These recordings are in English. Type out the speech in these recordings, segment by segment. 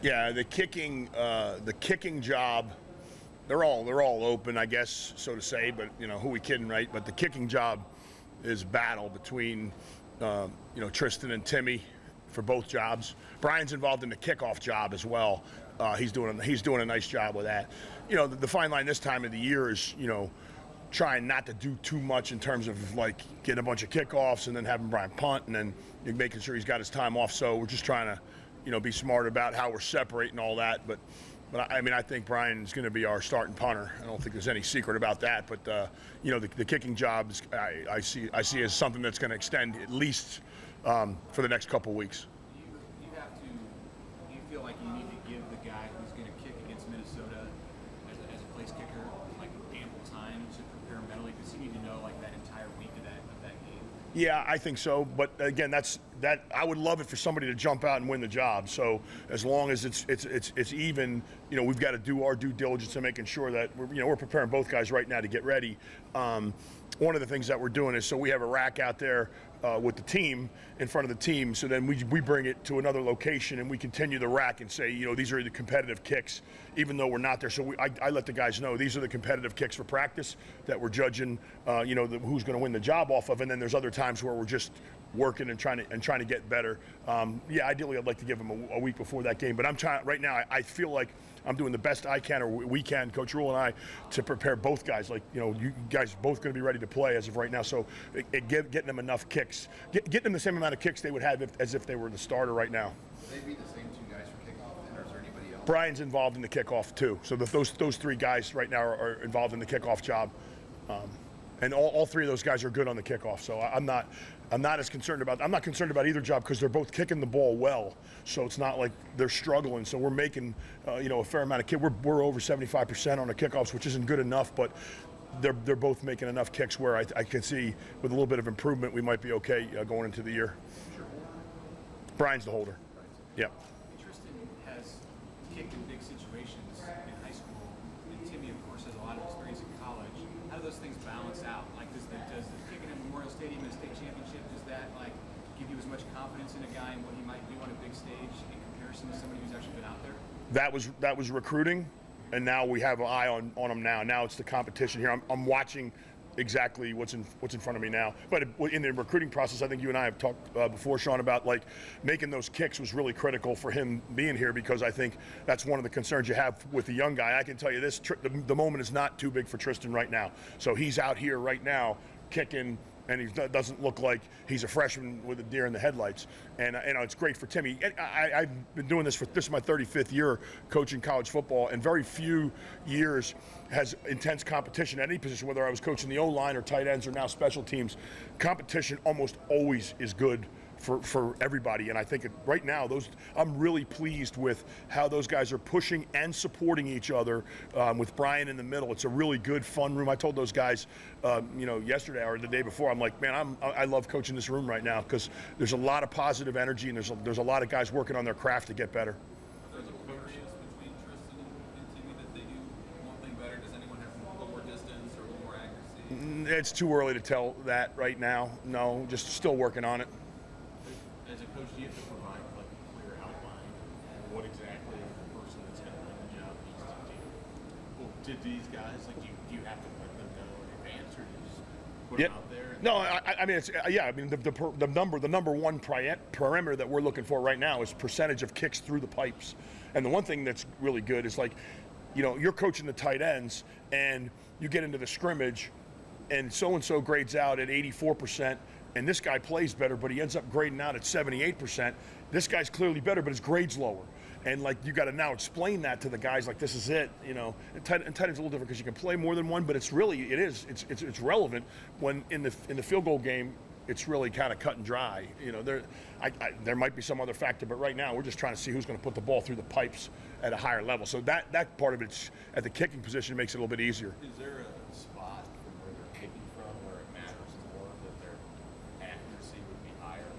Yeah, the kicking job, they're all open, I guess, so to say. But who we kidding, right? But the kicking job is battle between Tristan and Timmy for both jobs. Brian's involved in the kickoff job as well. He's doing a nice job with that. The fine line this time of the year is trying not to do too much in terms of like getting a bunch of kickoffs and then having Brian punt and then making sure he's got his time off. So we're just trying to be smart about how we're separating all that. But I think Brian's going to be our starting punter. I don't think there's any secret about that. But the kicking job is, I see as something that's going to extend at least for the next couple weeks. Do you feel like you need to give the guy who's going to kick against Minnesota as a place kicker like ample time to prepare mentally, because you need to know like that entire week of that game? Yeah, I think so. But again, I would love it for somebody to jump out and win the job. So as long as it's even, we've got to do our due diligence in making sure that we're preparing both guys right now to get ready. One of the things that we're doing is, so we have a rack out there with the team, in front of the team, so then we bring it to another location and we continue the rack and say, these are the competitive kicks, even though we're not there. So I let the guys know these are the competitive kicks for practice that we're judging, who's going to win the job off of, and then there's other times where we're just working and trying to get better. Ideally I'd like to give them a week before that game, but I'm trying right now. I feel like I'm doing the best I can, or we can, Coach Rule and I, to prepare both guys. Like, you guys both going to be ready to play as of right now. So getting them enough kicks, getting them the same amount of kicks they would have as if they were the starter right now. Will they be the same two guys for kickoff then, or is there anybody else? Brian's involved in the kickoff too. So those three guys right now are involved in the kickoff job. And all three of those guys are good on the kickoff. So I'm not concerned about either job, because they're both kicking the ball well. So it's not like they're struggling. So we're making a fair amount of kick. We're over 75% on the kickoffs, which isn't good enough, but they're both making enough kicks where I can see with a little bit of improvement we might be okay going into the year. Brian's the holder. Yeah. Tristan has kicked in big situations in high school, and Timmy, of course, has a lot of experience in college. How do those things balance out? Like, does the kicking at Memorial Stadium in a state championship, does that like give you as much confidence in a guy and what he might do on a big stage in comparison to somebody who's actually been out there? That was recruiting, and now we have an eye on them now. Now it's the competition here. I'm watching exactly what's in front of me now. But in the recruiting process, I think you and I have talked before, Sean, about like making those kicks was really critical for him being here, because I think that's one of the concerns you have with the young guy. I can tell you this, the moment is not too big for Tristan right now. So he's out here right now kicking, and he doesn't look like he's a freshman with a deer in the headlights. And it's great for Timmy. I've been doing this is my 35th year coaching college football, and very few years has intense competition at any position, whether I was coaching the O-line or tight ends or now special teams. Competition almost always is good for everybody, and I think right now I'm really pleased with how those guys are pushing and supporting each other, with Brian in the middle. It's a really good, fun room. I told those guys yesterday or the day before, I'm like, man, I love coaching this room right now, because there's a lot of positive energy, and there's a lot of guys working on their craft to get better. There's a difference between Tristan and Timmy that they do one thing better. Does anyone have a little more distance or a little more accuracy? It's too early to tell that right now. No, just still working on it. As a coach, do you have to provide like a clear outline of what exactly the person that's going to win the job needs to do? Well, did these guys, like, do you have to let them know in advance, or do you just put them out there? No, the number one parameter that we're looking for right now is percentage of kicks through the pipes. And the one thing that's really good is, like, you're coaching the tight ends and you get into the scrimmage and so grades out at 84%. And this guy plays better, but he ends up grading out at 78%. This guy's clearly better, but his grade's lower. And like, you got to now explain that to the guys. Like, this is it, And tight end's a little different because you can play more than one, but it's relevant when in the field goal game. It's really kind of cut and dry. There might be some other factor, but right now we're just trying to see who's going to put the ball through the pipes at a higher level. So that part of it at the kicking position makes it a little bit easier. Is there a spot from where they're kicking from where it matters more that their accuracy would be higher?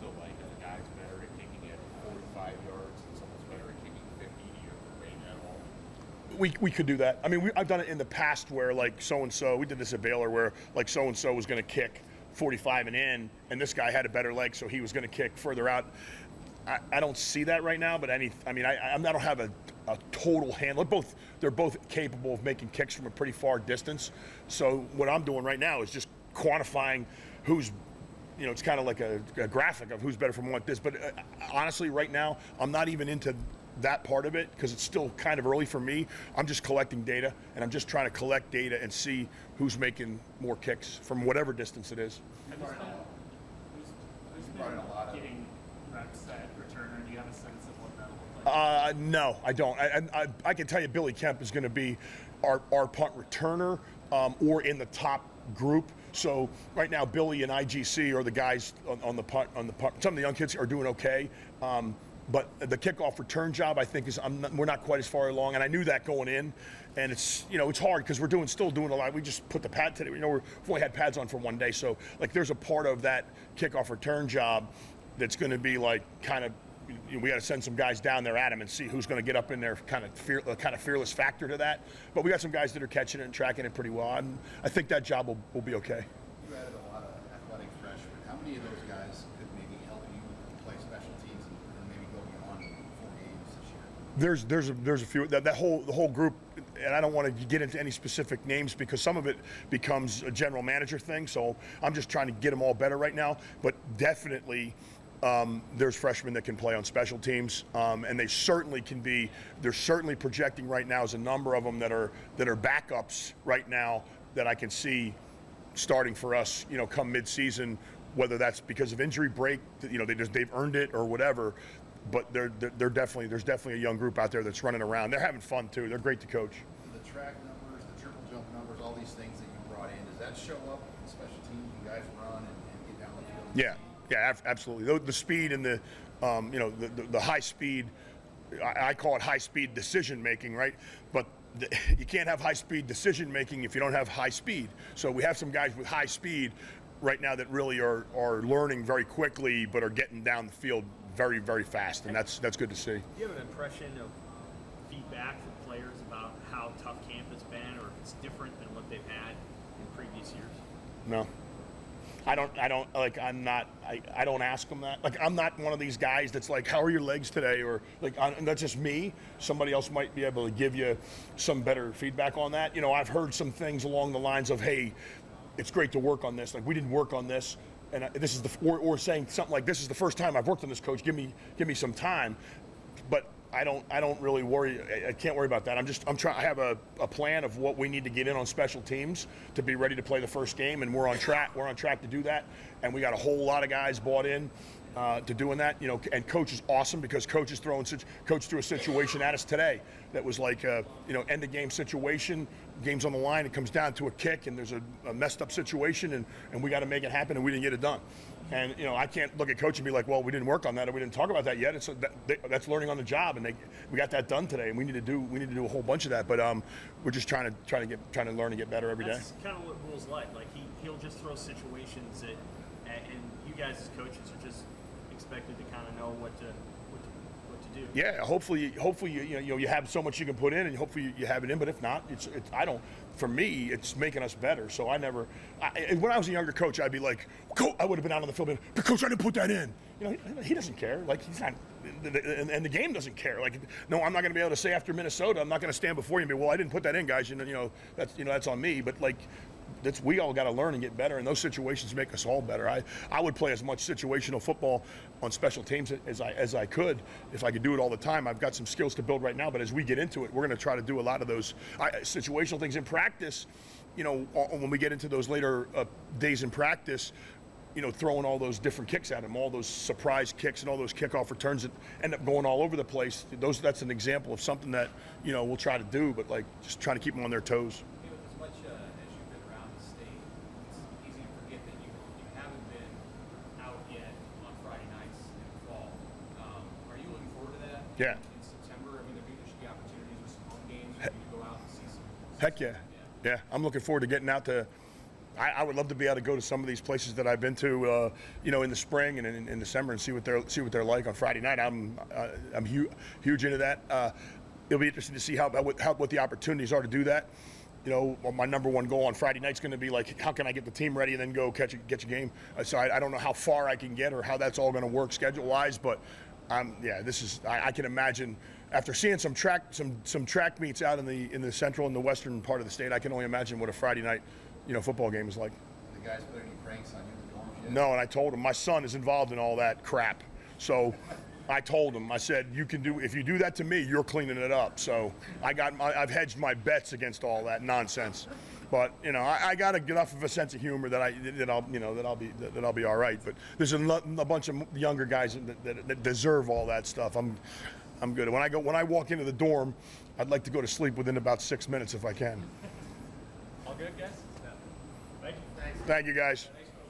So like, if a guy's better at kicking at 45 yards and someone's better at kicking 50, do you have to range at all? We could do that. I mean, I've done it in the past where, like, so-and-so, we did this at Baylor, where like so-and-so was going to kick 45 and in, and this guy had a better leg, so he was going to kick further out. I don't see that right now. But I don't have a total handle. They're both capable of making kicks from a pretty far distance. So what I'm doing right now is just quantifying who's, it's kind of like a graphic of who's better from what this. But honestly, right now, I'm not even into that part of it because it's still kind of early for me. I'm just collecting data, and I'm just trying to collect data and see who's making more kicks from whatever distance it is. Who's been getting reps at returner? Do you have a sense of what that'll look like? No, I don't. I can tell you Billy Kemp is going to be our punt returner or in the top group. So right now, Billy and IGC are the guys on the punt. Some of the young kids are doing okay. But the kickoff return job, I think, we're not quite as far along, and I knew that going in. And it's hard because we're still doing a lot. We just put the pad today. We've only had pads on for one day, so like there's a part of that kickoff return job that's going to be like kind of. We got to send some guys down there at him and see who's going to get up in there. Kind of fearless factor to that. But we got some guys that are catching it and tracking it pretty well. I think that job will be okay. You added a lot of athletic freshmen. How many of those guys could maybe help you play special teams and maybe go beyond 4 games this year? There's a few. The whole group, and I don't want to get into any specific names because some of it becomes a general manager thing. So I'm just trying to get them all better right now. But definitely. There's freshmen that can play on special teams, and they certainly can be. They're certainly projecting right now as a number of them that are backups right now that I can see starting for us. Come mid-season, whether that's because of injury break, they've earned it or whatever. But there's definitely a young group out there that's running around. They're having fun too. They're great to coach. The track numbers, the triple jump numbers, all these things that you brought in, does that show up in special teams? You guys run and get down the field? Yeah. Yeah, absolutely. The speed and the high speed, I call it high speed decision making, right? But you can't have high speed decision making if you don't have high speed. So we have some guys with high speed right now that really are learning very quickly, but are getting down the field very, very fast, and that's good to see. Do you have an impression of feedback from players about how tough camp has been, or if it's different than what they've had in previous years? No. I don't ask them that. Like, I'm not one of these guys that's like, how are your legs today? Or like, and that's just me. Somebody else might be able to give you some better feedback on that. I've heard some things along the lines of, hey, it's great to work on this. Like, we didn't work on this. And this is or saying something like, this is the first time I've worked on this, coach. Give me some time. But I don't really worry. I can't worry about that. I'm trying. I have a plan of what we need to get in on special teams to be ready to play the first game, and we're on track. We're on track to do that, and we got a whole lot of guys bought in to doing that. And coach is awesome because coach threw a situation at us today that was like end of game situation. Game's on the line. It comes down to a kick, and there's a messed up situation, and we got to make it happen, and we didn't get it done. And I can't look at coach and be like, well, we didn't work on that, or we didn't talk about that yet. That's learning on the job, and we got that done today, and we need to do a whole bunch of that. But we're just trying to learn and get better every day. That's kind of what Rule's like. Like he'll just throw situations and you guys as coaches are just expected to kind of know what to do. Yeah, hopefully you have so much you can put in, and hopefully you have it in. But if not, for me, it's making us better. So when I was a younger coach, I'd be like, I would have been out on the field, but coach, I didn't put that in. He doesn't care. Like, he's not, and the game doesn't care. Like, no, I'm not going to be able to say after Minnesota, I'm not going to stand before you and be, well, I didn't put that in, guys. That's on me. But like, we all got to learn and get better, and those situations make us all better. I would play as much situational football on special teams as I could if I could do it all the time. I've got some skills to build right now, but as we get into it, we're going to try to do a lot of those situational things in practice. When we get into those later days in practice, throwing all those different kicks at them, all those surprise kicks and all those kickoff returns that end up going all over the place. That's an example of something that we'll try to do, but like just trying to keep them on their toes. As much as you've been around the state, it's easy to forget that you haven't been out yet on Friday nights in the fall. Are you looking forward to that? Yeah. In September, there should be opportunities with some home games for you to go out and see some. Heck yeah. Yeah, I'm looking forward to getting out to. I would love to be able to go to some of these places that I've been to, in the spring and in December, and see what they're like on Friday night. I'm huge into that. It'll be interesting to see what the opportunities are to do that. My number one goal on Friday night's going to be like, how can I get the team ready and then go get a game? So I don't know how far I can get or how that's all going to work schedule-wise, but I can imagine after seeing some track meets out in the central and the western part of the state. I can only imagine what a Friday night, football game is like. The guys put any pranks on you in the dorms yet? No, and I told him my son is involved in all that crap. So I told him, I said, if you do that to me, you're cleaning it up. So I've hedged my bets against all that nonsense. But I got enough of a sense of humor that I'll be all right. But there's a bunch of younger guys that deserve all that stuff. I'm good. When I walk into the dorm, I'd like to go to sleep within about 6 minutes if I can. All good, guys? Thank you. Thank you, guys. Thanks.